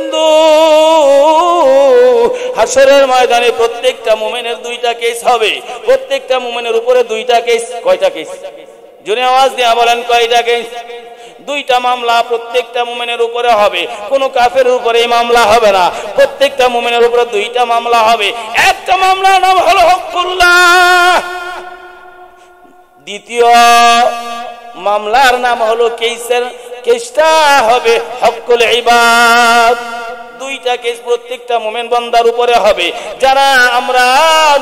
বন্ধু, হাসরের ময়দানে প্রত্যেকটা মুমিনের দুইটা কেস হবে। প্রত্যেকটা মুমিনের উপরে দুইটা কেস। কয়টা কেস? জোরে আওয়াজ দিয়ে বলেন, কয়টা কেস? দুইটা মামলা প্রত্যেকটা মুমিনের উপরে হবে। কোন কাফেরের উপরে এই মামলা হবে না। প্রত্যেকটা মুমিনের উপরে দুইটা মামলা হবে। একটা মামলার নাম হলো হকুল্লাহ, দ্বিতীয় মামলার নাম হলো কেসটা হবে হকুল ইবাদ। দুইটা কেস প্রত্যেকটা মুমিন বান্দার উপরে হবে। যারা আমরা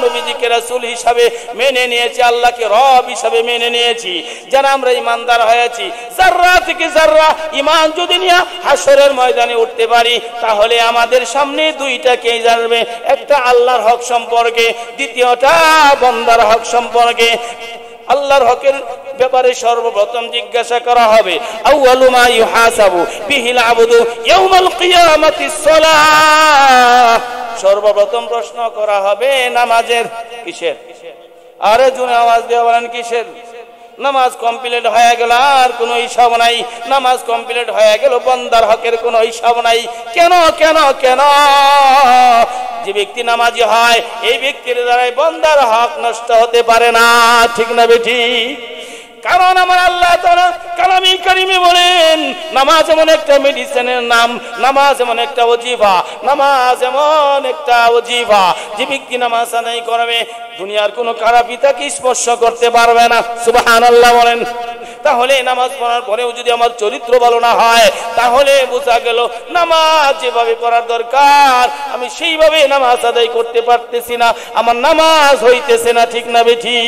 নবীজিকে রাসূল হিসাবে মেনে নিয়েছি, আল্লাহকে রব হিসাবে মেনে নিয়েছি, যারা আমরা ঈমানদার হয়েছি, যাররা থেকে যাররা ঈমান যদি নিয়ে হাসরের ময়দানে উঠতে পারি, তাহলে আমাদের সামনে দুইটা কেস আসবে। একটা আল্লাহর হক সম্পর্কে, দ্বিতীয়টা বান্দার হক সম্পর্কে। আল্লাহর হকের ব্যাপারে সর্বপ্রথম জিজ্ঞাসা করা হবে, আউয়ালু মা ইউহাসাবু বিহিল আবদু ইয়াউমাল কিয়ামাতিস সালাহ। সর্বপ্রথম প্রশ্ন করা হবে নামাজের। কিসের? আরে জোরে আওয়াজ দিয়ে বলেন, কিসের? নামাজ কমপ্লিট হয়ে গেল, আর কোনো হিসাব নাই। নামাজ কমপ্লিট হয়ে গেল, বান্দার হকের কোনো হিসাব নাই। কেন কেন কেন? যে ব্যক্তি নামাজি হয়, এই ব্যক্তির দ্বারাই বান্দার হক নষ্ট হতে পারে না। ঠিক না বেঠি? কারণ আমার আল্লাহ তাআলা কালামে কারিমে বলেন, নামাজ এমন একটা মেডিসিনের নাম, নামাজ এমন একটা ওজিফা, নামাজ এমন একটা ওজিফা, যে ব্যক্তি নামাজ আদায় করবে দুনিয়ার কোনো খারাপই তাকে স্পর্শ করতে পারবে না। সুবহানাল্লাহ বলেন। তাহলে নামাজ পড়ার পরেও যদি আমার চরিত্র ভালো না হয়, তাহলে বোঝা গেল নামাজ যেভাবে পড়ার দরকার আমি সেইভাবে নামাজ আদায় করতে পারতেছি না, আমার নামাজ হইতেছে না। ঠিক না বেঠি?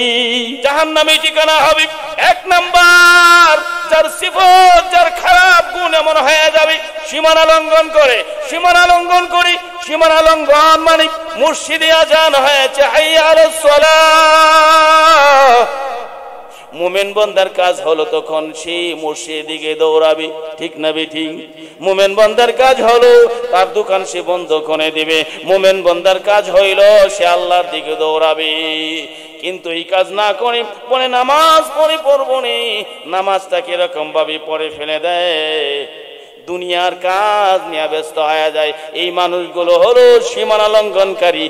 জাহান্নামে ঠিকানা হবে। এক নাম্বার, যার সিফত, যার খারাপ গুণ এমন হয়ে যাবে, সীমানা লঙ্ঘন করে, সীমানা লঙ্ঘন করি। সীমানা লঙ্ঘন মানে মুর্শিদে আজান হয়েছে, হাইয়া আলাস সালাহ। মুমিন বান্দার কাজ হলো তখন সে মসজিদের দিকে দৌড়াবে। ঠিক না বেঠি? মুমিন বান্দার কাজ হলো তার দোকান সে বন্ধ করে দিবে। মুমিন বান্দার কাজ হইল সে আল্লাহর দিকে দৌড়াবে। কিন্তু এই কাজ না করে পরে নামাজ পড়বো নি, নামাজটা কিরকম ভাবে পড়ে ফেলে দেয়, দুনিয়ার কাজ নিয়ে ব্যস্ত হয়ে যায়। এই মানুষগুলো হলো সীমানা লঙ্ঘনকারী।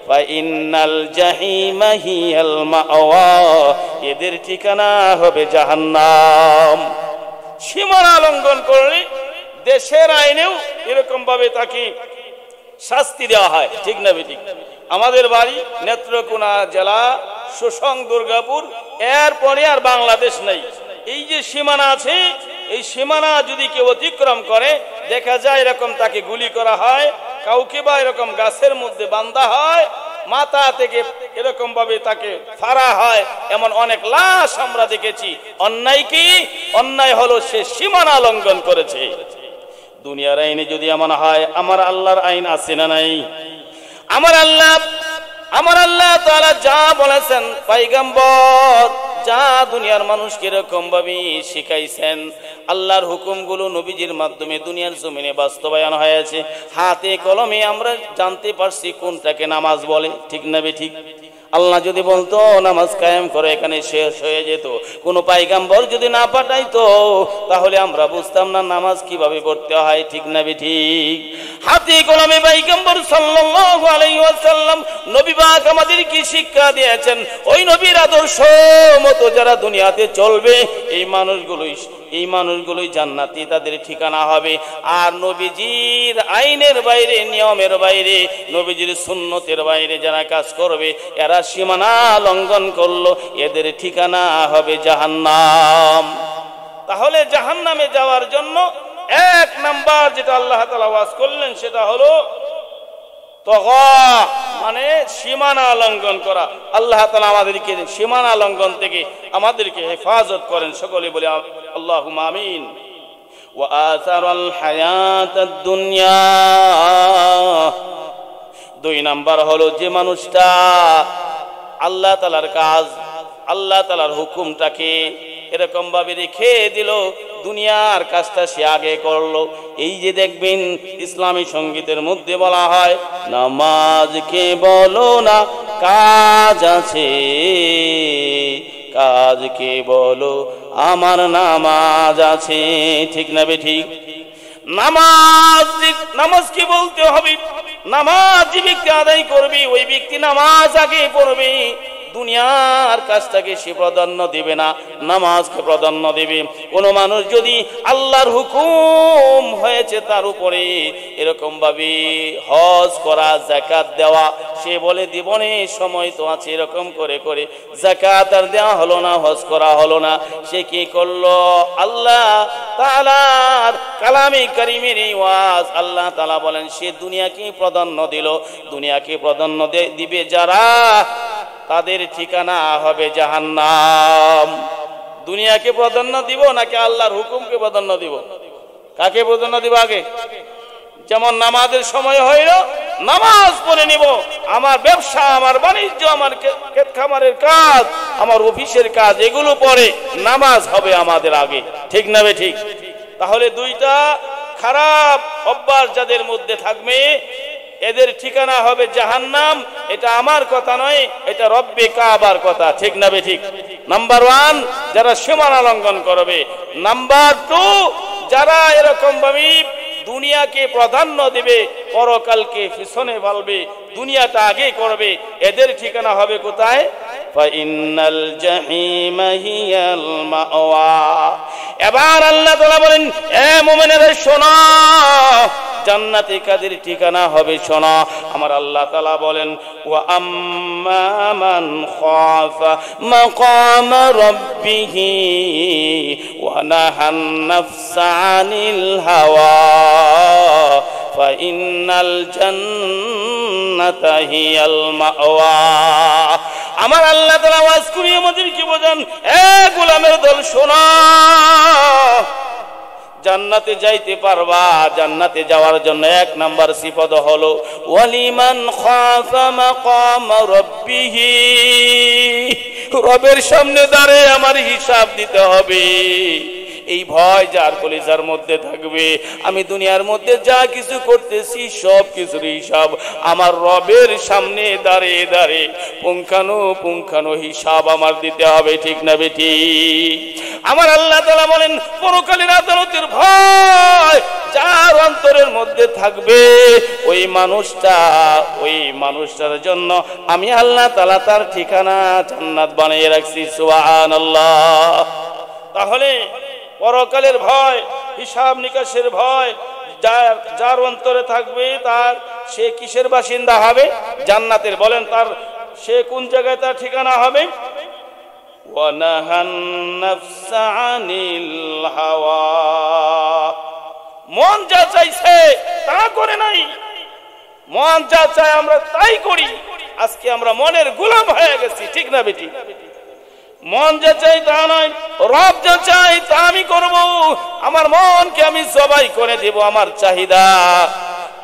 ফাইনাল জাহিমা হিয়াল মাওয়া, এদের ঠিকানা হবে জাহান্নাম। সীমানা লঙ্ঘন করলে দেশের আইনেও এরকম ভাবে তাকে শাস্তি দেওয়া হয়। ঠিক না বেঠিক? আমাদের বাড়ি নেত্রকোনা জেলা, সুসং, দুর্গাপুর, এরপরে আর বাংলাদেশ নেই। এই যে সীমানা আছে, এই সীমানা যদি কেউ অতিক্রম করে, দেখা যায় এরকম তাকে গুলি করা হয়, কাউকে বা এরকম গাছের মধ্যে বাঁধা হয়, মাথা থেকে এরকম ভাবে তাকে ফাড়া হয়। এমন অনেক লাশ আমরা দেখেছি। অন্যায় কি? অন্যায় হলো সে সীমানা লঙ্ঘন করেছে। দুনিয়ার আইনে যদি এমন হয়, আমার আল্লাহর আইন আছে না নাই? আমার আল্লাহ তাআলা যা বলেছেন, পয়গম্বর যা দুনিয়ার মানুষকে এরকম ভাবে শিখাইছেন, আল্লাহর হুকুমগুলো নবীজির মাধ্যমে দুনিয়ার জমিনে বাস্তবায়ন হয়েছে। হাতে কলমে আমরা জানতে পারছি কোনটাকে নামাজ বলে। ঠিক না বেঠিক? আল্লাহ যদি বলতো নামাজ কায়েম করে, এখানে শেষ হয়ে যেত। কোন পয়গম্বর যদি না পাঠাইতো, তাহলে আমরা বুঝতাম না নামাজ কিভাবে পড়তে হয়। ঠিক না বেঠিক? হাতে কলমে পয়গম্বর সাল্লাল্লাহু আলাইহি ওয়াসাল্লাম নবী পাক আমাদেরকে শিক্ষা দিয়েছেন। ওই নবীর আদর্শ মতো যারা দুনিয়াতে চলবে, এই মানুষগুলোই জান্নাতি, তাদের ঠিকানা হবে। আর নবীজির আইনের বাইরে, নিয়মের বাইরে, নবীজির সুন্নতের বাইরে যারা কাজ করবে, এরা সীমানা লঙ্ঘন করলো, এদের ঠিকানা হবে জাহান্নাম। তাহলে জাহান্নামে যাওয়ার জন্য এক নাম্বার যেটা আল্লাহ তাআলা ওয়াজ করলেন, সেটা হলো তগা, মানে সীমানা লঙ্ঘন করা। আল্লাহ তাআলা আমাদেরকে সীমানা লঙ্ঘন থেকে আমাদেরকে হেফাজত করেন। সকলে বলে আল্লাহুম্মা আমিন। ওয়া আসারাল হায়াতাদ দুনিয়া, দুই নাম্বার হলো যে মানুষটা আল্লাহ তাআলার কাজ, আল্লাহ তাআলার হুকুমটাকে এরকম ভাবে রেখে দিল, দুনিয়ার কাজটা সে আগে করলো। এই যে দেখবেন ইসলামী সঙ্গীতের মধ্যে বলা হয়, নামাজকে বলো না কাজ আছে, কাজকে বলো আমার নামাজ আছে। ঠিক না বেঠিক? নামাজ কি বলতে হবে? নামাজ যে ব্যক্তি আদায় করবে ওই ব্যক্তি নামাজ আগে পড়বে, দুনিয়ার কাজটাকে সে প্রাধান্য দিবে না, নামাজকে প্রাধান্য দিবে। কোন মানুষ যদি আল্লাহর হুকুম হয়েছে তার উপরে এরকম ভাবে হজ করা, যাকাত দেওয়া, সে বলে জীবনে সময় তো আছে, এরকম করে করে যাকাত আর দেওয়া হলো না, হজ করা হলো না, সে কি করলো? আল্লাহ তাআলার কালামে কারীমের এই ওয়াজ আল্লাহ তাআলা বলেন সে দুনিয়াকে প্রাধান্য দিল। দুনিয়াকে প্রাধান্য দিবে যারা, তাদের ঠিকানা হবে জাহান্নাম। দুনিয়াকে প্রাধান্য দিব নাকি আল্লাহর হুকুমকে প্রাধান্য দিব? কাকে প্রাধান্য দিব আগে? যেমন নামাজের সময় হইল, নামাজ পড়ে নিব, আমার ব্যবসা, আমার বাণিজ্য, আমার ক্ষেত খামারের কাজ, আমার অফিসের কাজ, এগুলো পরে নামাজ হবে আমাদের আগে, ঠিক না বে ঠিক? তাহলে দুইটা খারাপ অভ্যাস যাদের মধ্যে থাকবে এদের ঠিকানা হবে জাহান্নাম। এটা আমার কথা নয়, এটা রব্বে কাবার কথা, ঠিক না বে ঠিক? নাম্বার 1 যারা সীমানা লঙ্ঘন করবে। নাম্বার 2 যারা এরকম ভাবে দুনিয়াকে প্রাধান্য দেবে, পরকালকে পিছনে ফেলবে, দুনিয়াটা আগে করবে, এদের ঠিকানা হবে কোথায়? ফাইনাল জাহিমা হিয়াল মাওয়া। এবার আল্লাহ তাআলা বলেন, এ মুমিনেরা শোনো, জান্নাতে কাদের ঠিকানা হবে শোনো। আমার আল্লাহ তাআলা বলেন, ওয়া আম্মা মান খাফা মাকাম রাব্বিহি ওয়া নাহান নাফসা আনিল হাওয়া ফাইনাল জান্নাতা হিয়াল মাওয়া। আমার আল্লাহ তাআলা ওয়াজ করিয়ে আমাদেরকে বোঝান, এ গোলামের দল শোনো, জান্নাতে যাইতে পারবা। জান্নাতে যাওয়ার জন্য 1 নাম্বার সিফাত হলো ওয়ালিমান খাফা মাকাম রাব্বিহি, রবের সামনে দাঁড়িয়ে আমার হিসাব দিতে হবে। এই ভয় যার কলিজার মধ্যে থাকবে, আমি দুনিয়ার মধ্যে যা কিছু করতেছি সব কিছুর হিসাব আমার রবের সামনে দাঁড়িয়ে দাঁড়িয়ে পুঙ্খানু হিসাব আমার দিতে হবে, ঠিক না বেটি? আমার আল্লাহ তাআলা বলেন, পরকালের আদালতের ভয় যার অন্তরের মধ্যে থাকবে ওই মানুষটার জন্য আমি আল্লাহ তাআলা তার ঠিকানা জান্নাত বানিয়ে রাখছি। সুবহানাল্লাহ। তাহলে পরকালের ভয়, হিসাব নিকাশের ভয় যার অন্তরে থাকবে তার, সে কিসের বাসিন্দা হবে? জান্নাতের। বলেন তার সে কোন জায়গায় তার ঠিকানা হবে? ওয়া নাহান নাফসা আনিল হাওয়া। মন যা চাইছে তা করে নাই, মন যা চায় আমরা তাই করি। আজকে আমরা মনের গোলাম হয়ে গেছি, ঠিক না বেটি? মন যা চাই তা নয়, রব যা চাই তা আমি করব। আমার মনকে আমি জবাই করে দেব আমার চাহিদা।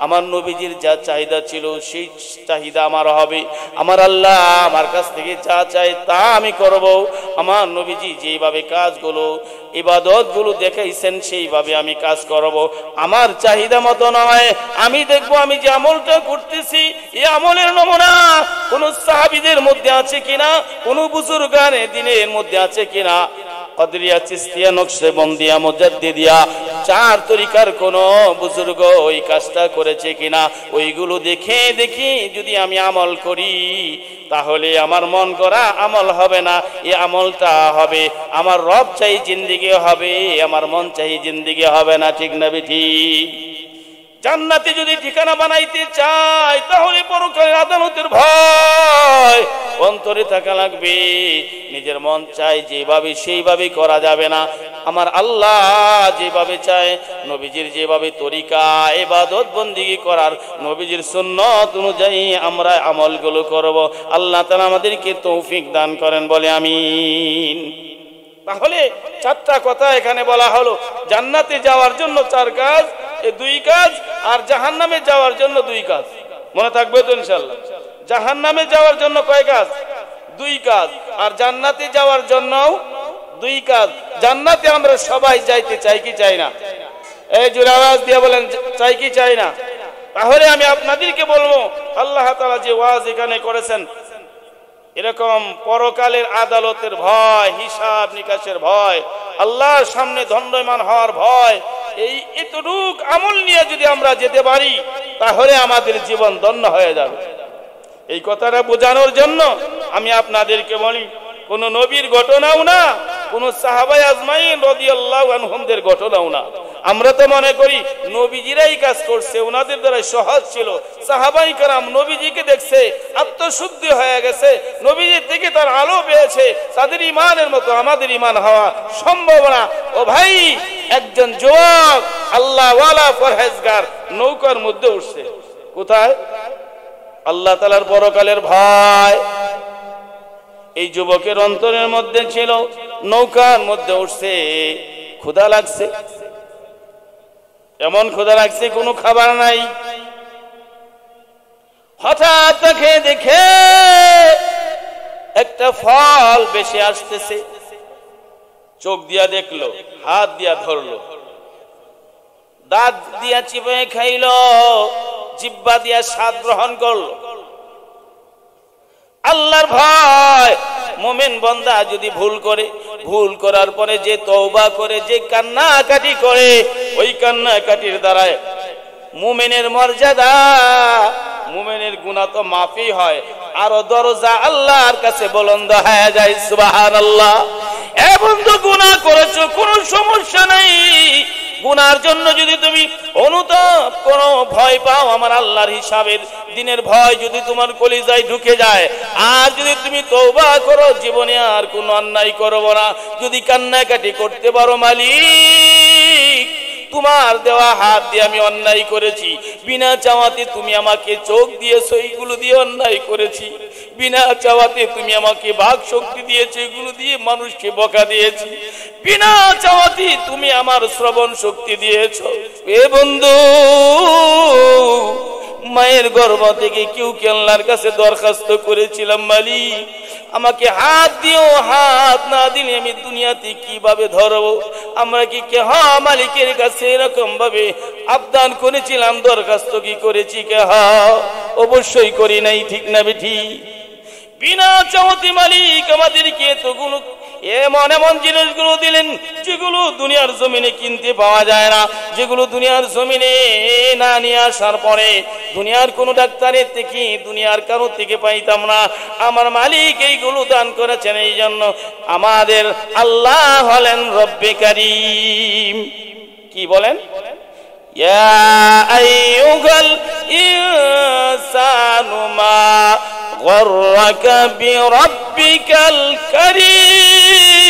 আমার নবীজির যা চাহিদা ছিল সেই চাহিদা আমার হবে। আমার আল্লাহ আমার কাছ থেকে যা চাই তা আমি করব। আমার নবীজি যেভাবে কাজগুলো ইবাদতগুলো দেখাইছেন সেইভাবে আমি কাজ করব। আমার চাহিদা মতো নয়। আমি দেখব আমি যে আমলটা করতেছি এই আমলের নমুনা কোন সাহাবীদের মধ্যে আছে কিনা, কোন বুজুর্গানে দ্বীনের মধ্যে আছে কিনা। কদরিয়া, চিশতিয়া, নকশবন্দিয়া, মুজাদ্দিদিয়া, 4 তরিকার কোন বুজুর্গ ওই কাজটা করেছে কিনা, ওইগুলো দেখে দেখি যদি আমি আমল করি তাহলে আমার মন করা আমল হবে না, এই আমলটা হবে আমার রব চাই জিন্দেগি হবে, আমার মন চাই জিন্দেগি হবে না, ঠিক না বেঠি? জান্নাতে যদি ঠিকানা বানাইতে চাই তাহলে পরকালের আদালতের ভয় অন্তরে থাকা লাগবে। নিজের মন চাই যেভাবে সেইভাবে করা যাবে না। আমার আল্লাহ যেভাবে চায়, নবীজির যেভাবে তরিকা ইবাদত বন্দেগী করার, নবীজির সুন্নাত অনুযায়ী আমরা আমলগুলো করব। আল্লাহ তাআলা আমাদেরকে তৌফিক দান করেন, বলে আমিন। তাহলে 4টা কথা এখানে বলা হলো। জান্নাতে যাওয়ার জন্য 4 কাজ, এই 2 কাজ, আর জাহান্নামে যাওয়ার জন্য 2 কাজ। মনে থাকবে তো ইনশাআল্লাহ? জাহান্নামে যাওয়ার জন্য কয় কাজ? 2 কাজ। আর জান্নাতে যাওয়ার জন্য 2 কাজ। জান্নাতে আমরা সবাই যাইতে চাই কি চাই না? এই জোরে আওয়াজ দিয়ে বলেন, চাই কি চাই না? তাহলে আমি আপনাদেরকে বলবো, আল্লাহ তাআলা যে ওয়াজ এখানে করেছেন, এরকম পরকালের আদালতের ভয়, হিসাব নিকাশের ভয়, আল্লাহর সামনে দণ্ডায়মান হওয়ার ভয়, এই এতটুক আমল নিয়ে যদি আমরা যেতে পারি তাহলে আমাদের জীবন ধন্য হয়ে যাবে। এই কথাটা বোঝানোর জন্য আমি আপনাদেরকে বলি, কোন নবীর ঘটনাও না, কোন সাহাবায়ে আজমাইন রাদিয়াল্লাহু আনহুমদের ঘটনাও না। আমরা তো মনে করি নবীজিরাই কাজ করছে, ওনাদের দ্বারা সহজ ছিল। সাহাবায়ে কেরাম নবীজিকে দেখছে, আত্মশুদ্ধি হয়ে গেছে, নবীজির থেকে তার আলো পেয়েছে, তাদের ঈমানের মতো আমাদের ঈমান হওয়া সম্ভব না। ও ভাই, একজন যুবক আল্লাহ ওয়ালা পরহেজগার নৌকার মধ্যে উঠছে। কোথায়? আল্লাহ তাআলার পরকালের ভয় এই যুবকের অন্তরের মধ্যে ছিল। নৌকার মধ্যে উঠছে, ক্ষুধা লাগছে, এমন ক্ষুধা লাগছে কোনো খাবার নাই। হঠাৎ তাকে দেখে একটা ফল বেশি আসতেছে, চোখ দিয়া দেখলো, হাত দিয়া ধরলো, দাঁত দিয়া চিপে খাইলো, জিহ্বা দিয়া স্বাদ গ্রহণ করলো। আল্লাহর ভয়, মুমিন বান্দা যদি ভুল করে, ভুল করার পরে যে তওবা করে, যে কান্নাকাটি করে, ওই কান্নাকাটির দ্বারা মুমিনের মর্যাদা, মুমিনের গুনাহ তো মাফি হয়, আরো দরজা আল্লাহর কাছে বুলন্দ হয়ে যায়। সুবহানাল্লাহ। এ বন্ধু, গুনাহ করেছো, কোনো সমস্যা নাই। গুনার জন্য যদি তুমি অনুতাপ করো, ভয় পাও, আমার আল্লাহর হিসাবের দিনের ভয় যদি তোমার কলিজায় ঢুকে যায়, আর যদি তুমি তওবা করো, জীবনে আর কোনো অন্যায় করবো না, যদি কান্নাকাটি করতে পারো, মালিক তোমার দেওয়া হাত দিয়ে আমি অন্যায় করেছি, বিনা চাওয়াতে তুমি আমাকে চোখ দিয়েছো, এইগুলো দিয়ে অন্যায় করেছি, বিনা চাওয়াতে তুমি আমাকে বাক শক্তি দিয়েছো, এগুলো দিয়ে মানুষকে বকা দিয়েছি, বিনা চাওয়াতে তুমি আমার শ্রবণ শক্তি দিয়েছো। এ বন্ধু, মায়ের গর্ভ থেকে কেউ কে আল্লাহর কাছে দরখাস্ত করেছিলাম, মালিক আমাকে হাত দিও, হাত না দিলে আমি দুনিয়াতে কিভাবে ধরবো? আমরা কি কেহ মালিকের কাছে এরকম ভাবে আবদান করেছিলাম, দরখাস্ত কি করেছি কেহ? অবশ্যই করি নাই, ঠিক না বেঠি? বিনা চাওয়াতে মালিক আমাদেরকে এতগুলো এমন এমন জিনিসগুলো দিলেন যেগুলো দুনিয়ার জমিনে কিনতে পাওয়া যায় না, যেগুলো দুনিয়ার জমিনে না নিয়ে আসার পরে দুনিয়ার কোন ডাক্তারের থেকে, দুনিয়ার কারো থেকে পাইতাম না। আমার মালিক এইগুলো দান করেছেন, এই জন্য আমাদের আল্লাহ হলেন রব্বে কারীম। কি বলেন? ইয়া আইয়ুহাল ইনসানু মা গররাকা বিরাব্বিকাল কারীম।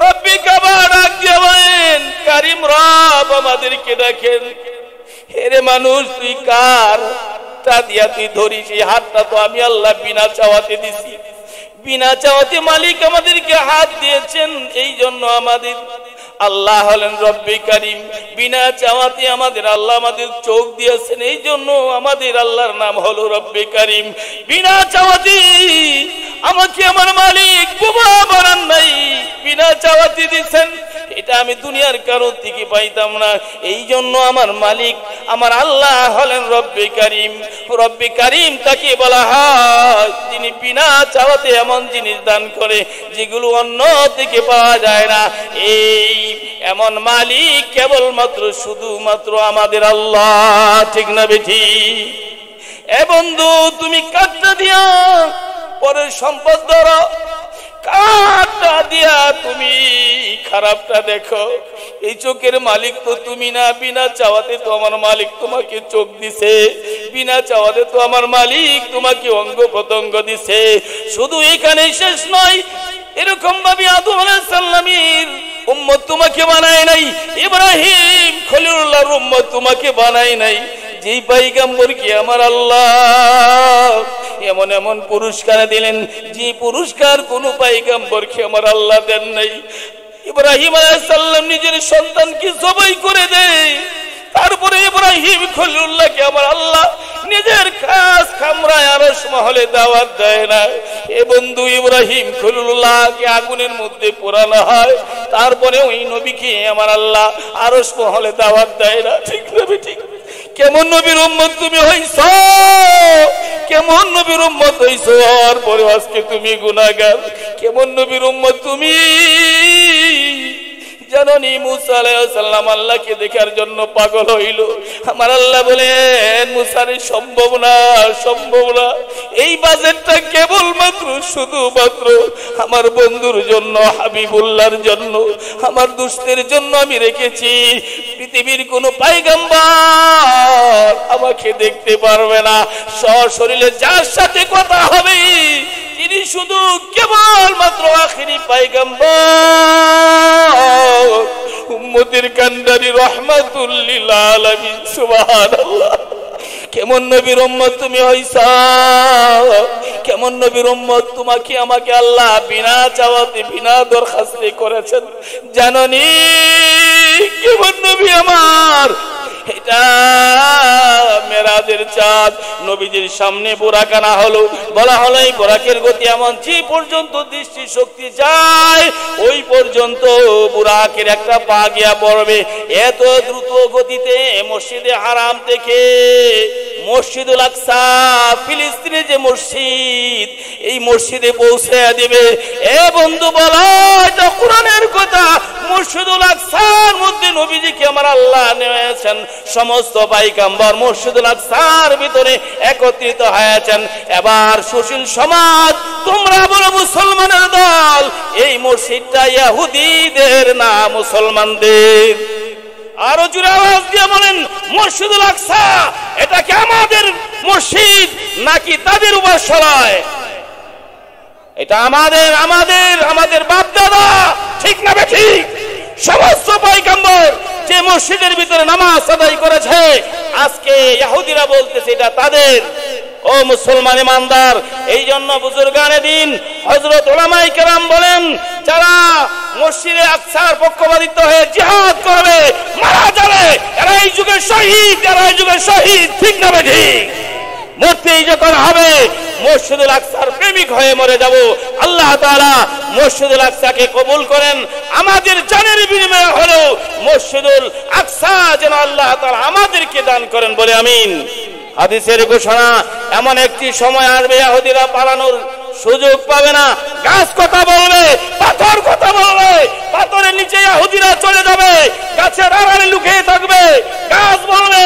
রব্বিকা ডাক দেবেন, কারীম রব আমাদেরকে দেখেন। হেরে মানুষ, তুই কার তা দিয়া তুই ধরিস? এই হাতটা তো আমি আল্লাহ বিনা চাওয়াতে দিছি, বিনা চাওয়াতে মালিক আমাদেরকে হাত দিয়েছেন, এই জন্য আমাদের আল্লাহ হলেন রব্বে কারীম। বিনা চাওয়াতে আমাদের আল্লাহ আমাদের চোখ দিয়েছেন, এই জন্য আমাদের আল্লাহর নাম হলো রব্বে কারীম। বিনা চাওয়াতে আমাকে আমার মালিক বোমা বানান নাই, বিনা চাওয়াতে দিচ্ছেন, এটা আমি দুনিয়ার কারো থেকে পাইতাম না, এই জন্য আমার মালিক আমার আল্লাহ হলেন রব্বে কারীম। রব্বে কারীম তাকে বলা হয় যিনি বিনা চাওয়াতে এমন জিনিস দান করে যেগুলো অন্য থেকে পাওয়া যায় না। এই এমন মালিক কেবলমাত্র শুধুমাত্র আমাদের আল্লাহ, ঠিক না বেঠি? এ বন্ধু, তুমি কাটটা দিয়া পরের সম্পদ ধরো, কাটটা দিয়া তুমি খারাপটা দেখো। এই চোখের মালিক তো তুমি না, বিনা চাওয়াতে তো আমার মালিক তোমাকে চোখ দিছে, বিনা চাওয়াতে তো আমার মালিক তোমাকে অঙ্গ প্রত্যঙ্গ দিছে। শুধু এখানেই শেষ নয়, এরকম ভাবে আদম আলাইহিস সালামের উম্মত তোমাকে বানায় নাই, ইব্রাহিম খলিলুল্লাহর উম্মত তোমাকে বানায় নাই। যেই পয়গম্বরকে আমার আল্লাহ এমন এমন পুরস্কার দিলেন, যে পুরস্কার কোন পয়গম্বরকে আমার আল্লাহ দেন নাই। ইব্রাহিম আলাইহিস সালাম নিজের সন্তানকে জবাই করে দেয়, তারপরে ইব্রাহিম খলিলুল্লাহকে আমার আল্লাহ নিজের খাস কামরায় আরশ মহলে দাওয়াত দেয় না। এ বন্ধু, ইব্রাহিম খলিলুল্লাহকে আগুনের মধ্যে পোড়ানো হয়, তারপরে ওই নবীকে আমার আল্লাহ আরশ মহলে দাওয়াত দেয় না, ঠিক না? ঠিক। কেমন নবীর উম্মত তুমি হইছো, কেমন নবীর উম্মত হইছো, আর পরে আজকে তুমি গুনাহগার। কেমন নবীর উম্মত তুমি, জাননি মুসা আলাইহিস সালাম আল্লাহকে দেখার জন্য পাগল হইল। আমার আল্লাহ বলেন মুসার সম্ভব না, সম্ভব না। এই বাজেটটা কেবলমাত্র শুধুমাত্র আমার বন্ধুর জন্য, হাবিবুল্লাহর জন্য, আমার দুষ্টের জন্য আমি রেখেছি। পৃথিবীর কোন পয়গম্বর আমাকে দেখতে পারবে না। সশরীরে যার সাথে কথা হবে তিনি শুধু কেবলমাত্র আখিরি পয়গম্বর, উম্মতের কান্ডারি, রাহমাতুল লিল আলামিন। সুবহানাল্লাহ। কেমন নবীর উম্মত তুমি হইছো, কেমন নবীর উম্মত তোমাকে আমাকে আল্লাহ বিনা চাওয়াতে বিনা দরখাস্তে করেছেন জাননি? কেমন নবী আমার। এটা মেরাজের চাঁদ। নবীজির সামনে বুরাক আনা হলো, বলা হলো এই বুরাকের গতি এমন, যে পর্যন্ত দৃষ্টি শক্তি যায় ওই পর্যন্ত বুরাকের একটা পা গিয়া পড়বে। এত দ্রুত গতিতে মসজিদে হারাম থেকে মসজিদুল আকসা, ফিলিস্তিনের যে মসজিদ, এই মসজিদে পৌঁছে দিবে। এ বন্ধু বলো, এটা কোরআনের কথা। মসজিদুল আকসার মধ্যে নবীজিকে আমার আল্লাহ নিয়েছেন। সমস্ত পয়গম্বর মসজিদুল আকসার ভিতরে একত্রিত হয়েছেন। এবার সুশীল সমাজ, তোমরা বলো মুসলমানের দল, এই মসজিদটা ইহুদিদের না মুসলমানদের? আরো জোরে আওয়াজ দিয়ে বলেন মসজিদুল আকসা এটা কি আমাদের মসজিদ নাকি তাদের উপাস্যালয়? এটা আমাদের, আমাদের আমাদের বাপ দাদা, ঠিক না ঠিক? সমস্ত পয়গম্বর যে মসজিদের ভিতরে নামাজ আদায় করেছে, আজকে ইহুদিরা বলতেছে এটা তাদের। ও মুসলমান ইমানদার, এই জন্য বুজুর্গানে দিন হযরত উলামায়ে কেরাম বলেন, যারা মসজিদে আকসার পক্ষপাতিত্ব হয়ে জিহাদ করবে, মারা যাবে, এরা এই যুগের শহীদ, এরা এই যুগের শহীদ, ঠিক না ঠিক? মরতেই যখন হবে মসজিদুল আকসার প্রেমিক হয়ে মরে যাব। আল্লাহ তাআলা মসজিদুল আকসাকে কবুল করেন। আমাদের জানের বিনিময়ে হলো মসজিদুল আকসা যেন আল্লাহ তাআলা আমাদেরকে দান করেন, বলে আমিন। হাদিসের ঘোষণা, এমন একটি সময় আসবে ইহুদিরা পালানোর সুযোগ পাবে না। গাছ কথা বলবে, পাথর কথা বলবে, পাথরের নিচে ইহুদিরা চলে যাবে, গাছের আড়ালে লুকিয়ে থাকবে। গাছ বলবে,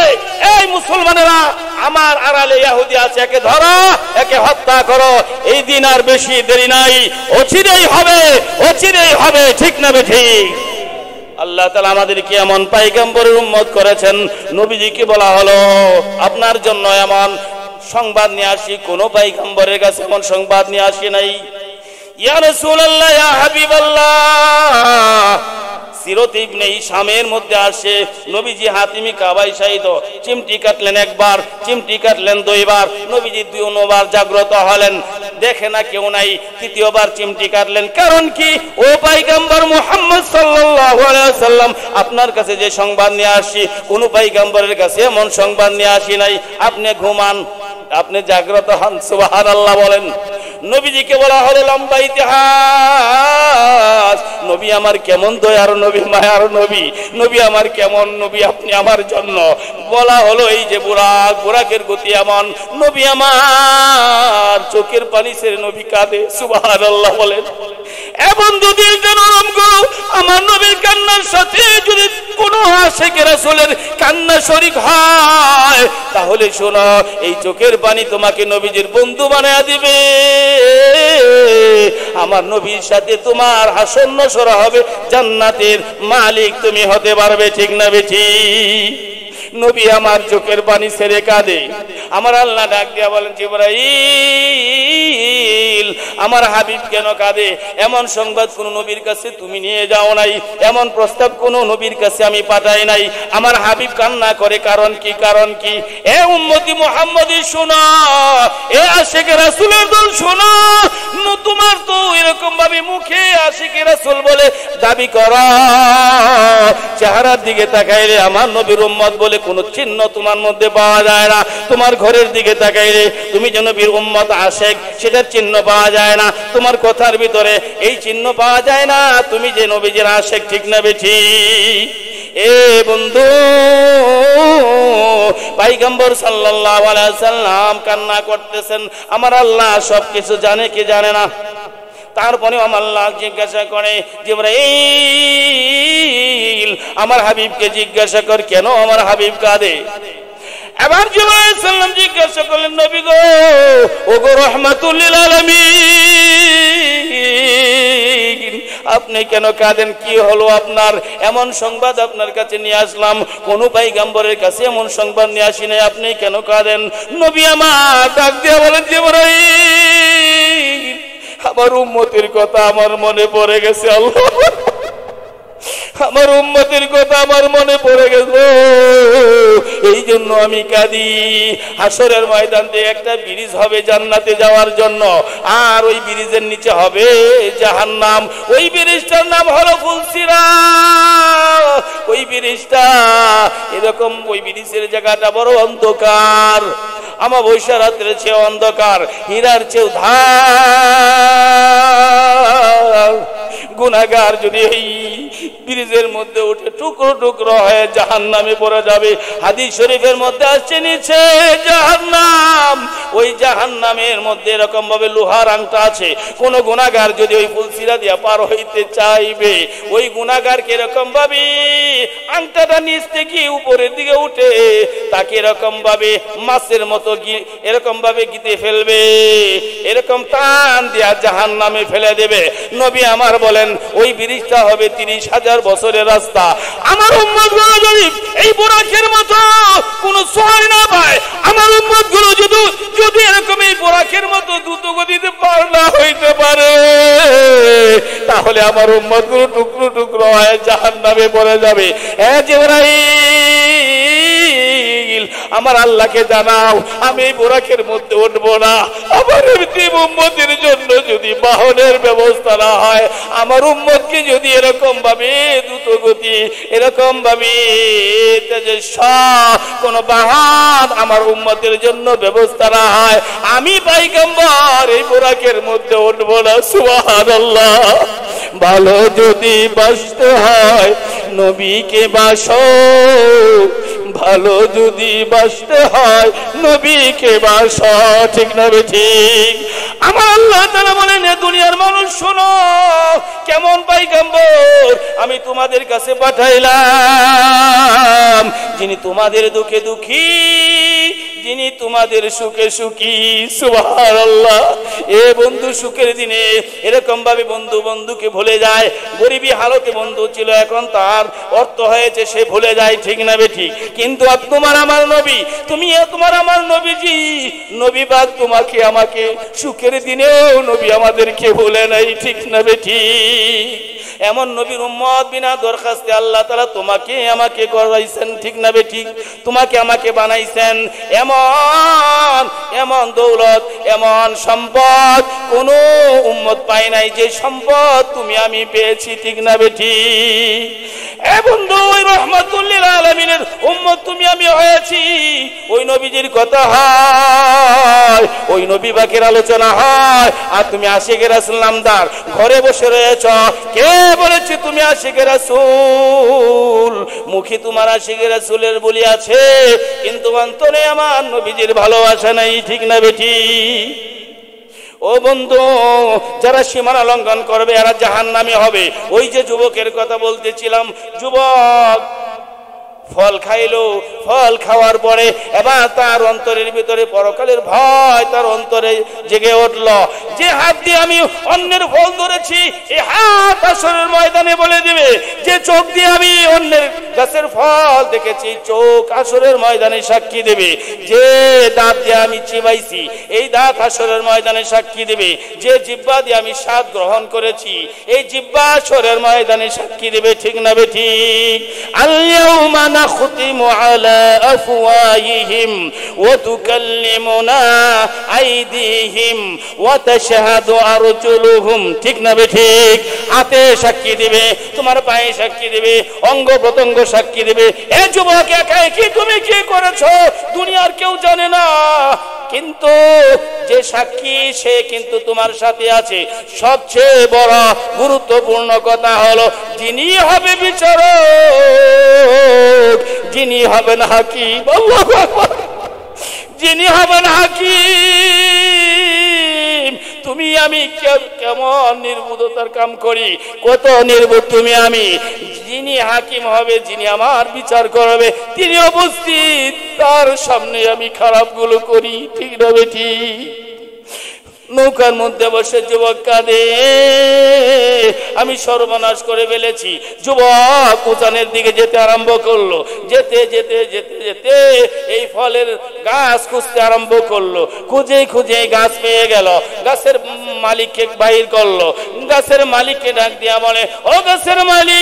এই মুসলমানেরা আমার আড়ালে ইহুদি আছে, একে ধরো, একে হত্যা করো। এই দিন আর বেশি দেরি নাই, অচিরেই হবে, অচিরেই হবে, ঠিক না ঠিক? আল্লাহ তাআলা আমাদেরকে এমন পয়গম্বরের উম্মত করেছেন। নবীজিকে বলা হলো আপনার জন্য এমন সংবাদ নিয়ে আসি, কোন পয়গম্বরের কাছে এমন সংবাদ নিয়ে আসি নাই। ইয়া রাসূলুল্লাহ, ইয়া হাবিবাল্লাহ। সিরত ইবনে হিশামের মধ্যে আসে নবীজি হাতিমি কাবায় শাহিদ, চিমটি কাটলেন একবার, চিমটি কাটলেন দুইবার, নবীজি দ্বিতীয়বার জাগ্রত হলেন, দেখে না কেউ নাই, তৃতীয়বার চিমটি কাটলেন। কারণ কি? ও পয়গম্বর মুহাম্মদ সাল্লাল্লাহু আলাইহি ওয়াসাল্লাম, আপনার কাছে যে সংবাদ নিয়ে আসি কোন পয়গম্বরের কাছে এমন সংবাদ নিয়ে আসি নাই। আপনি ঘুমান, আপনি জাগ্রত হন। সুবহানাল্লাহ বলেন। নবীজিকে বলা হলো লম্বা ইতিহাস, নবী আমার কেমন দয়ার নবী, মায়ার নবী, নবী আমার কেমন নবী আপনি আমার জন্য। বলা হলো এই যে বুরাক, বুরাকের গতি এমন, নবী আমার চোখের পানি ছেড়ে নবী কাঁদে। সুবহানাল্লাহ বলেন। এবং যদি নরম করো, আমার নবীর কান্নার সাথে যদি কোন আশিকে রাসূলের কান্না শরীক হয়, তাহলে শোনো, এই চোখের পানি তোমাকে নবীজির বন্ধু বানায়া দিবে। আমার নবীর সাথে তোমার হাসর নসর হবে, জান্নাতের মালিক তুমি হতে পারবে, ঠিক না বেঠি? নবী আমার চোখের পানি ছেড়ে কাঁদে। আমার আল্লাহ ডাক দিয়া বলেন, জিবরাইল আমার হাবিব কেন কাঁদে? এমন সংবাদ কোন নবীর কাছে তুমি নিয়ে যাও নাই, এমন প্রস্তাব কোন নবীর কাছে আমি পাঠাই নাই। আমার হাবিব কান্না করে, কারণ কি? কারণ কি? এ উম্মতি মুহাম্মদী শোনো, এ আশিকে রাসূলের দল শোনো, তোমার তো এরকম ভাবে মুখে আশিকে রাসূল বলে দাবি করা, চেহারার দিকে তাকাইলে আমার নবীর উম্মত বলে কোন চিহ্ন তোমার মধ্যে পাওয়া যায় না। তোমার ঘরের দিকে তাকাইলে তুমি যে নবীর উম্মত আশিক সেটার চিহ্ন পাওয়া যায় না। তোমার কথার ভিতরে এই চিহ্ন পাওয়া যায় না তুমি যে নবীজির আশিক, ঠিক না বেঠি? এ বন্ধু, পয়গম্বর সাল্লাল্লাহু আলাইহি সাল্লাম কান্না করতেছেন। আমার আল্লাহ সবকিছু জানে কি জানে না? তারপরে আমার আল্লাহ জিজ্ঞাসা করে জিবরাইল আমার হাবিবকে জিজ্ঞাসা কর কেন আমার হাবিব কাঁদে। এবার জিবরাইল সাল্লাম জিজ্ঞাসা করলেন নবী গো ওগো রাহমাতুল লিল আলামিন আপনি কেন কাঁদেন, কি হলো আপনার? এমন সংবাদ আপনার কাছে নিয়ে আসলাম, কোন পয়গম্বরের কাছে এমন সংবাদ নিয়ে আসি নাই, আপনি কেন কাঁদেন? নবী আমার ডাক দিয়ে বলেন জিবরাইল আমার উম্মতের কথা আমার মনে পড়ে গেছে, আল্লাহ আমার উম্মতের কথা আমার মনে পড়ে গেছে, এই জন্য আমি কাঁদি। হাসরের ময়দান দিয়ে একটা ব্রিজ হবে জান্নাতে যাওয়ার জন্য, আর ওই ব্রিজের নিচে হবে জাহান্নাম। ওই ব্রিজটার নাম হলো ফুলসিরাত। ওই ব্রিজটা এরকম, ওই ব্রিজের জায়গাটা বড় অন্ধকার, আমাবস্যা রাত্রের চেয়ে অন্ধকার, হীরার চেয়েও ধার। গুনাহগার যদি এই ব্রিজের মধ্যে উঠে টুকরো টুকরো হয়ে জাহান্নামে পড়ে যাবে। হাদিস শরীফের মধ্যে আসছে নিচে জাহান্নাম, ওই জাহান্নামের মধ্যে এরকম ভাবে লোহার আংটা আছে। কোন গুনাহগার যদি ওই ফুলসিরা দিয়া পার হইতে চাইবে, ওই গুনাহগারকে এরকম ভাবে আংটাটা নিচ থেকে উপরের দিকে উঠে তাকে এরকম ভাবে মাছের মতো এরকম ভাবে গিতে ফেলবে, এরকম টান দিয়া জাহান্নামে ফেলে দেবে। নবী আমার বলেন ওই ব্রিজটা হবে 30,000 বছরের রাস্তা। আমার উম্মতগুলো যদি এই বোরাকের মতো কোন সহায় না পায়, আমার উম্মতগুলো যদি এরকম এই বোরাকের মতো দ্রুত গতিতে পার না হইতে পারে, তাহলে আমার উম্মতগুলো টুকরো টুকরো হয়ে জাহান্নামে পড়ে যাবে। জিবরাইল আমার আল্লাহকে জানাও আমি এই বোরাকের মধ্যে উঠবো না। আমার উম্মতের জন্য যদি বাহনের ব্যবস্থা না হয়, আমার উম্মতকে যদি এরকম ভাবে দ্রুত গতি এরকম ভাবে কোন বাহন আমার উম্মতের জন্য ব্যবস্থা না হয়, আমি পয়গম্বর এই বোরাকের মধ্যে উঠবো না। সুবহানাল্লাহ। ভালো যদি বাসতে হয় নবীকে বাসো, ভালো যদি বাসতে হয় নবীকে বাসো, ঠিক না ঠিক? আমার আল্লাহ তাআলা বলেন দুনিয়ার মানুষ শোনো কেমন পয়গম্বর আমি তোমাদের কাছে পাঠাইলাম, যিনি তোমাদের দুঃখে দুঃখী, যিনি তোমাদের সুখে সুখী। সুবহানাল্লাহ। এ বন্ধু সুখের দিনে এরকম ভাবে বন্ধু বন্ধুকে ভুলে যায়। গরিবী হালতে বন্ধু ছিল, এখন তার অর্থ হয়েছে সে ভুলে যায়, ঠিক না ঠিক? কিন্তু তোমার আমার নবী, তুমি তোমার আমার নবীজি, নবী পাক তোমাকে আমাকে সুখের দিনেও নবী আমাদেরকে ভুলে নাই, ঠিক না ঠিক? এমন নবীর উম্মত বিনা দরখাস্তে আল্লাহ তাআলা তোমাকে আমাকে করাইছেন, ঠিক না ঠিক? তোমাকে আমাকে বানাইছেন। এমন এমন দৌলত এমন সম্পদ কোন উম্মত পায় নাই যে সম্পদ তুমি আমি পেয়েছি, ঠিক না ঠিক? এ বন্ধু ওই রাহমাতুল লিল আলামিনের উম্মত তুমি আমি হয়েছি, ওই নবীজির কথা হয়, ওই নবী পাকের আলোচনা হয়, আর তুমি আশিকে রাসূল নামদার ঘরে বসে রয়েছ। কে বলেছে তুমি আশিকে রাসূল? মুখে তোমার আশিকে রাসূলের বলি আছে, কিন্তু অন্তরে আমার নবীজির ভালোবাসা নাই, ঠিক না বেটি? ও বন্ধু, যারা সীমানা লঙ্ঘন করবে এরা জাহান্নামী হবে। ওই যে যুবকের কথা বলতেছিলাম, যুবক ফল খাইলো, ফল খাওয়ার পরে এবার তার অন্তরের ভিতরে পরকালের ভয় তার অন্তরে জেগে উঠল। যে হাত দিয়ে আমি অন্যের ফল ধরেছি, এই হাত হাসরের ময়দানে বলে দিবে। যে চোখ দিয়ে আমি অন্যের গাছের ফল দেখেছি, চোখ হাসরের ময়দানে সাক্ষী দেবে। যে দাঁত দিয়ে আমি চিবাইছি, এই দাঁত হাসরের ময়দানে সাক্ষী দেবে। যে জিহ্বা দিয়ে আমি স্বাদ গ্রহণ করেছি, এই জিহ্বা হাসরের ময়দানে সাক্ষী দেবে, ঠিক না ঠিক? আল-ইয়াউমা নাখতিমু আলা আফওয়াহিহিম ওয়া তুকাল্লিমুনা আইদিহিম ওয়া তাশহাদু আরজুলুহুম, ঠিক না ঠিক? হাতে সাক্ষী দিবে, তোমার পায়ে সাক্ষী দিবে, অঙ্গ প্রত্যঙ্গ সাক্ষী দিবে। এ যুবক, একাই কি তুমি কি করেছো দুনিয়ার কেউ জানে না, কিন্তু যে সাক্ষী সে কিন্তু তোমার সাথে আছে। সবচেয়ে বড় গুরুত্বপূর্ণ কথা হলো যিনি হবে বিচারক, যিনি হবেন হাকিম, আল্লাহু আকবার, যিনি হবেন হাকিম, তুমি আমি কেমন নির্বুধতার কাম করি, কত নির্বুধ তুমি আমি। যিনি হাকিম হবে, যিনি আমার বিচার করবে, তিনি উপস্থিত, তার সামনে আমি খারাপগুলো করি, ঠিক না বেটি? নৌকার মধ্যে বসে যুবক কাঁদে, আমি সর্বনাশ করে ফেলেছি। যুবক উজানের দিকে যেতে আরম্ভ করলো, যেতে যেতে যেতে যেতে এই ফলের গাছ খুঁজতে আরম্ভ করলো। খুঁজে খুঁজে গাছ পেয়ে গেল, গাছের মালিককে বাহির করলো। গাছের মালিককে ডাক দিয়া বলে, ও গাছের মালিক,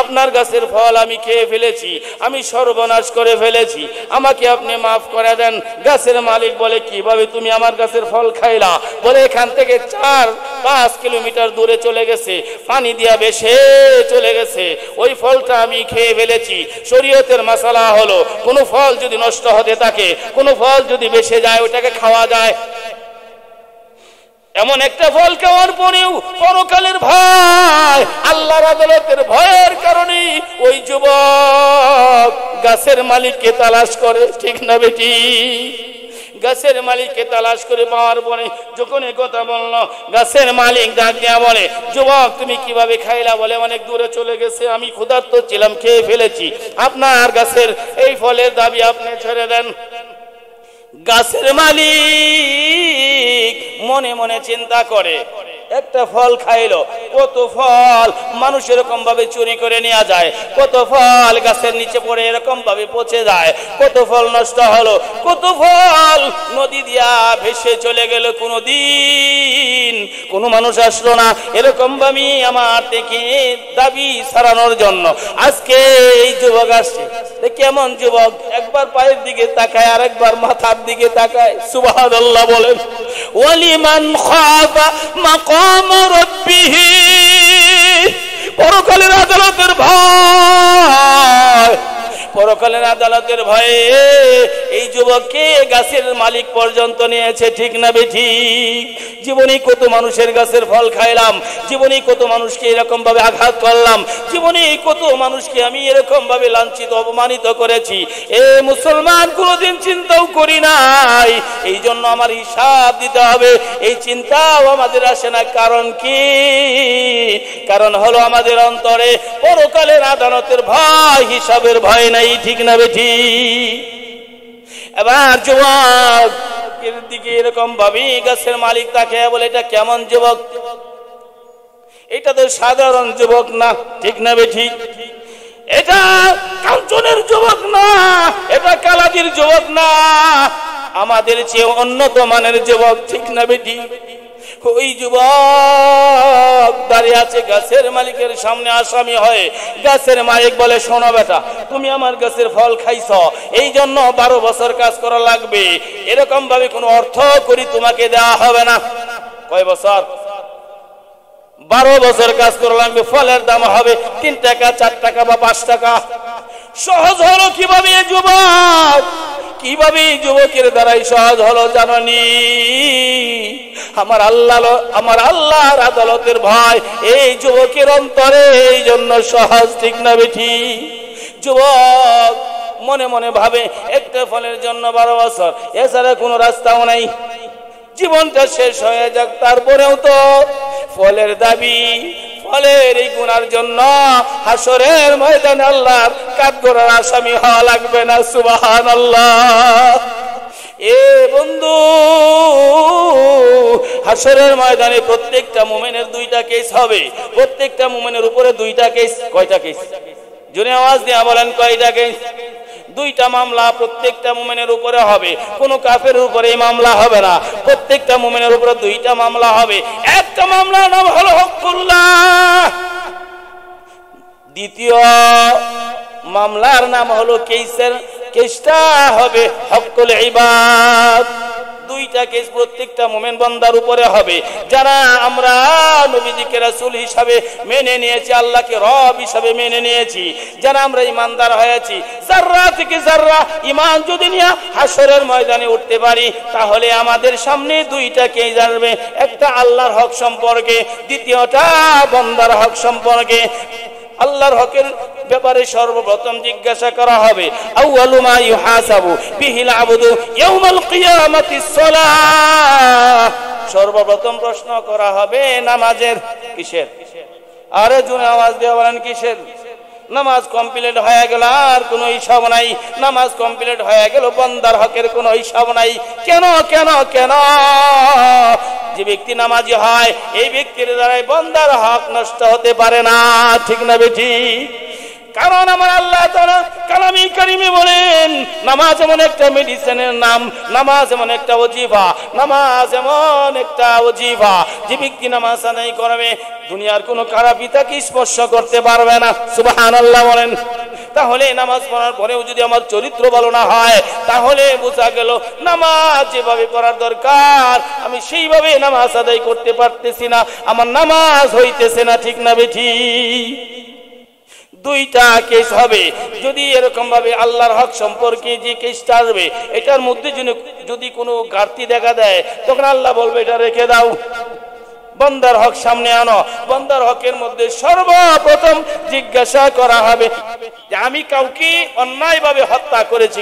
আপনার গাছের ফল আমি খেয়ে ফেলেছি, আমি সর্বনাশ করে ফেলেছি, আমাকে আপনি মাফ করে দেন। গাছের মালিক বলে, কিভাবে তুমি আমার গাছের ফল খাইলা? বলে, এখান থেকে 4-5 কিলোমিটার দূরে চলে গেছে, পানি দিয়া বেশে চলে গেছে, ওই ফলটা আমি খেয়ে ফেলেছি। শরীয়তের মাসালা হলো, কোন ফল যদি নষ্ট হতে থাকে, কোন ফল যদি বেশে যায়, ওটাকে খাওয়া যায়। এমন একটা ফল খাওয়ার পরেও পরকালের ভয়, আল্লাহর আদালতের ভয়ের কারণে ওই যুবক গাছের মালিককে তালাশ করে, ঠিক না বেটি? গাছের মালিককে তালাশ করে পাওয়ার পরে যখন এই কথা বলল, গাছের মালিক ডাক দিয়া বলে, যুবক তুমি কিভাবে খাইলা? বলে, অনেক দূরে চলে গেছে, আমি ক্ষুধার্ত ছিলাম, খেয়ে ফেলেছি, আপনার গাছের এই ফলের দাবি আপনি ছেড়ে দেন। গাছের মালিক মনে মনে চিন্তা করে, একটা ফল খাইলো, কত ফল মানুষ এরকম ভাবে চুরি করে নেওয়া যায়, কত ফল গাছের নিচে পড়ে এরকম ভাবে পচে যায়, কত ফল নষ্ট হলো, কত ফল নদী দিয়া ভেসে চলে গেল, কোনদিন কোনো মানুষ আসলো না। এরকম ভাবে আমার থেকে দাবি সারানোর জন্য আজকে এই যুবক আসছে। কেমন যুবক? একবার পায়ের দিকে তাকায়, আর একবার মাথার দিকে তাকায়। সুবহানাল্লাহ বলেন। ওয়ালিমান খাফা মাকাম রাব্বিহি, পরকালের আদালতের ভয়, পরকালের আদালতের ভয়ে এই যুবককে গাছের মালিক পর্যন্ত নিয়েছে, ঠিক না বেঠি? জীবনে কত মানুষের গাছের ফল খাইলাম, জীবনে কত মানুষকে এরকম ভাবে আঘাত করলাম, জীবনে কত মানুষকে আমি এরকম ভাবে লাঞ্ছিত অপমানিত করেছি। এ মুসলমান, কোনোদিন চিন্তাও করি নাই, এই জন্য আমার হিসাব দিতে হবে, এই চিন্তাও আমাদের আসে না। কারণ কি? কারণ হলো আমাদের অন্তরে পরকালের আদালতের ভয়, হিসাবের ভয় নাই, ঠিক না বেঠি? এবার যুবকের দিকে এরকম ভাবে গাছের মালিক তাকে বলে, এটা কেমন যুবক? এটা তো সাধারণ যুবক না, ঠিক না বেঠি? এটা কাঞ্চনের যুবক না, এটা কালাদির যুবক না, আমাদের চেয়ে উন্নত মানের যুবক, ঠিক না বেঠি? ওই যুবক দাঁড়িয়ে আছে গাছের মালিকের সামনে আসামি হয়ে। গাছের মালিক বলে, শোনো বেটা, তুমি আমার গাছের ফল খাইছ, এই জন্য 12 বছর কাজ করা লাগবে, এরকম ভাবে কোনো অর্থ করি তোমাকে দেওয়া হবে না। কয় বছর? 12 বছর কাজ করা লাগবে, ফলের দাম হবে 3 টাকা, 4 টাকা বা 5 টাকা। সহজ হলো কিভাবে যুবক? কিভাবে যুবকের দ্বারাই সহজ হলো জানি? আমার আল্লাহর আদালতের ভয় এই যুবকের অন্তরে, এই জন্য সহজ, ঠিক না বেঠি? যুবক মনে মনে ভাবে, একটা ফলের জন্য 12 বছর, এছাড়া কোনো রাস্তাও নাই, জীবনটা শেষ হয়ে যাক, তারপরেও তো ফলের দাবি, ফলের এই গুনার জন্য হাসরের ময়দানে আল্লাহর কাঠগড়ার আসামি হওয়া লাগবে না। সুবহানাল্লাহ। এ বন্ধু, হাসরের ময়দানে প্রত্যেকটা মুমিনের 2টা কেস হবে, প্রত্যেকটা মুমিনের উপরে 2টা কেস। কয়টা কেস? জোরে আওয়াজ দিয়ে বলেন, কয়টা কেস? 2টা মামলা প্রত্যেকটা মুমিনের উপরে হবে, কোনো কাফেরের উপরে এই মামলা হবে না। প্রত্যেকটা মুমিনের উপরে 2টা মামলা হবে। একটা মামলার নাম হলো হকুল্লাহ, দ্বিতীয় মামলার নাম হলো কেসটা হবে হকুল ইবাদ। 2টা কেস প্রত্যেকটা মুমিন বান্দার উপরে হবে। যারা আমরা নবীজিকে রাসূল হিসাবে মেনে নিয়েছি, আল্লাহকে রব হিসাবে মেনে নিয়েছি, যারা আমরা ঈমানদার হয়েছি, যাররা থেকে যাররা ঈমান যদি নিয়ে হাসরের ময়দানে উঠতে পারি, তাহলে আমাদের সামনে 2টা কেস আসবে। একটা আল্লাহর হক সম্পর্কে, দ্বিতীয়টা বান্দার হক সম্পর্কে। আল্লাহর হকের ব্যাপারে সর্বপ্রথম জিজ্ঞাসা করা হবে। আউয়ালু মা ইউহাসাবু বিহিল আবদু ইয়াউমাল কিয়ামাতিস সালাহ, সর্বপ্রথম প্রশ্ন করা হবে নামাজের। কিসের? আরে জোরে আওয়াজ দিয়ে বলেন কিসের? নামাজ কমপ্লিট হয়ে গেল, আর কোনো হিসাব নাই। নামাজ কমপ্লিট হয়ে গেল, বান্দার হকের কোনো হিসাব নাই। কেন কেন কেন? যে ব্যক্তি নামাজি হয় এই ব্যক্তির দ্বারাই বান্দার হক নষ্ট হতে পারে না, ঠিক না বেঠিক? কারণ আমার আল্লাহ তাআলা কালামে কারিমে বলেন নামাজ এমন একটা মেডিসিনের নাম, নামাজ এমন একটা ওজিফা, নামাজ এমন একটা ওজিফা, যে ব্যক্তি নামাজ আদায় করবে দুনিয়ার কোনো খারাপই তাকে স্পর্শ করতে পারবে না। সুবহানাল্লাহ বলেন। তাহলে নামাজ পড়ার পরেও যদি আমার চরিত্র ভালো না হয়, তাহলে বোঝা গেল নামাজ যেভাবে পড়ার দরকার আমি সেইভাবে নামাজ আদায় করতে পারতেছি না, আমার নামাজ হইতেছে না, ঠিক না বেঠিক? দুইটা কেস হবে। যদি এরকম ভাবে আল্লাহর হক সম্পর্কে যে কেসটা আসবে এটার মধ্যে যদি কোনো ঘাটতি দেখা দেয়, তখন আল্লাহ বলবে এটা রেখে দাও, বান্দার হক সামনে আনো। বান্দার হকের মধ্যে সর্বপ্রথম জিজ্ঞাসা করা হবে যে আমি কাউকে অন্যায়ভাবে হত্যা করেছি